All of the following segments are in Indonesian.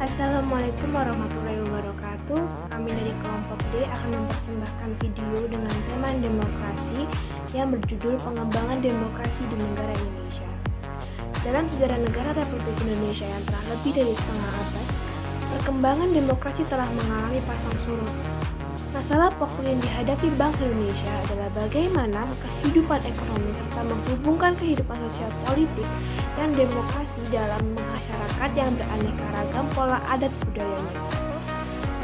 Assalamualaikum warahmatullahi wabarakatuh. Kami dari kelompok D akan mempersembahkan video dengan tema demokrasi yang berjudul Pengembangan Demokrasi di Negara Indonesia. Dalam sejarah negara Republik Indonesia yang telah lebih dari setengah abad, perkembangan demokrasi telah mengalami pasang surut. Masalah pokok yang dihadapi bangsa Indonesia adalah bagaimana kehidupan ekonomi serta menghubungkan kehidupan sosial politik dan demokrasi dalam masyarakat yang beraneka ragam pola adat budayanya.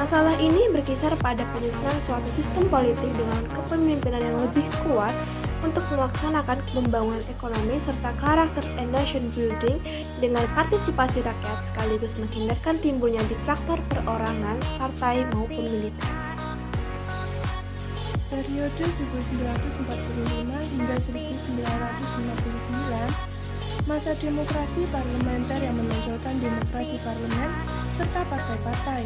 Masalah ini berkisar pada penyusunan suatu sistem politik dengan kepemimpinan yang lebih kuat untuk melaksanakan pembangunan ekonomi serta karakter and nation building dengan partisipasi rakyat sekaligus menghindarkan timbulnya diktator perorangan, partai maupun militer. Periode 1945 hingga 1959, masa demokrasi parlementer yang menonjolkan demokrasi parlemen serta partai-partai.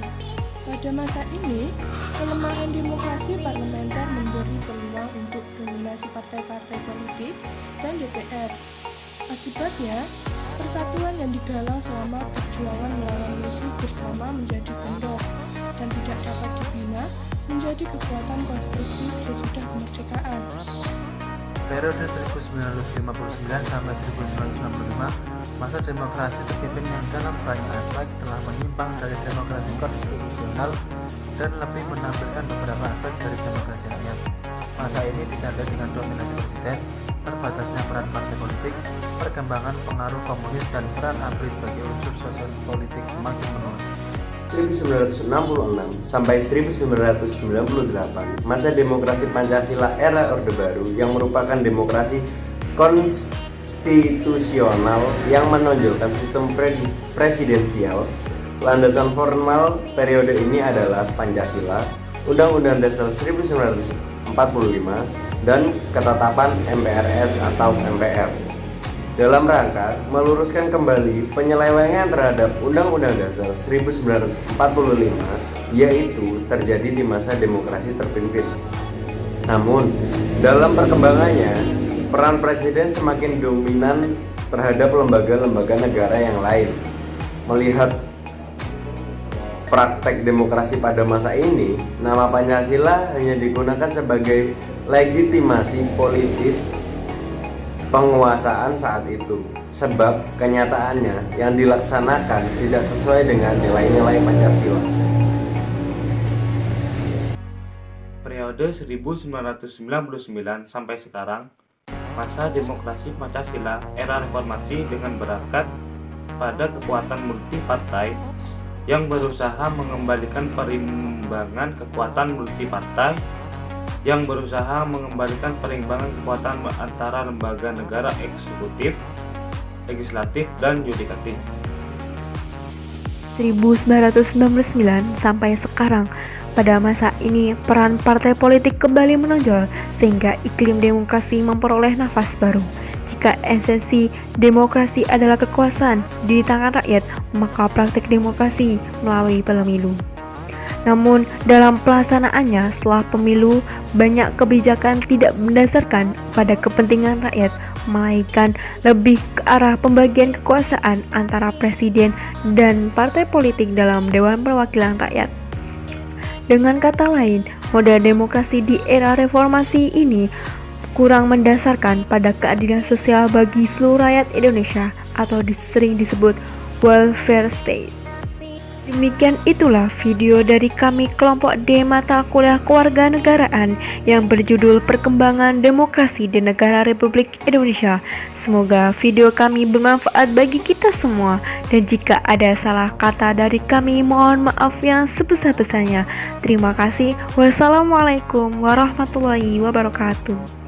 Pada masa ini, kelemahan demokrasi parlementer memberi peluang untuk dominasi partai-partai politik dan DPR. Akibatnya, persatuan yang digalang selama perjuangan melawan musuh bersama menjadi kendor dan tidak dapat dibina menjadi kekuatan konstruktif sesudah kemerdekaan. Periode 1959 sampai 1965, masa demokrasi terpimpin yang dalam banyak aspek telah menyimpang dari demokrasi konstitusional dan lebih menampilkan beberapa aspek dari demokrasi rakyat. Masa ini ditandai dengan dominasi presiden, terbatasnya peran partai politik, perkembangan pengaruh komunis dan peran ABRI sebagai unsur sosial politik semakin meluas. 1966 sampai 1998, masa demokrasi Pancasila era Orde Baru yang merupakan demokrasi konstitusional yang menonjolkan sistem presidensial. Landasan formal periode ini adalah Pancasila, Undang-Undang Dasar 1945, dan ketetapan MPRS atau MPR. Dalam rangka meluruskan kembali penyelewengan terhadap Undang-Undang Dasar 1945, yaitu terjadi di masa demokrasi terpimpin. Namun, dalam perkembangannya, peran presiden semakin dominan terhadap lembaga-lembaga negara yang lain. Melihat praktek demokrasi pada masa ini, nama Pancasila hanya digunakan sebagai legitimasi politis penguasaan saat itu, sebab kenyataannya yang dilaksanakan tidak sesuai dengan nilai-nilai Pancasila. Periode 1999 sampai sekarang, masa demokrasi Pancasila era reformasi dengan berakar pada kekuatan multipartai yang berusaha mengembalikan perimbangan kekuatan multipartai kekuatan antara lembaga negara eksekutif, legislatif, dan yudikatif. 1999 sampai sekarang, pada masa ini peran partai politik kembali menonjol sehingga iklim demokrasi memperoleh nafas baru. Jika esensi demokrasi adalah kekuasaan di tangan rakyat, maka praktik demokrasi melalui pemilu. Namun dalam pelaksanaannya setelah pemilu, banyak kebijakan tidak berdasarkan pada kepentingan rakyat, melainkan lebih ke arah pembagian kekuasaan antara presiden dan partai politik dalam Dewan Perwakilan Rakyat. Dengan kata lain, model demokrasi di era reformasi ini kurang mendasarkan pada keadilan sosial bagi seluruh rakyat Indonesia atau sering disebut welfare state. Demikian itulah video dari kami kelompok D mata kuliah kewarganegaraan yang berjudul Perkembangan Demokrasi di Negara Republik Indonesia. Semoga video kami bermanfaat bagi kita semua, dan jika ada salah kata dari kami mohon maaf yang sebesar-besarnya. Terima kasih. Wassalamualaikum warahmatullahi wabarakatuh.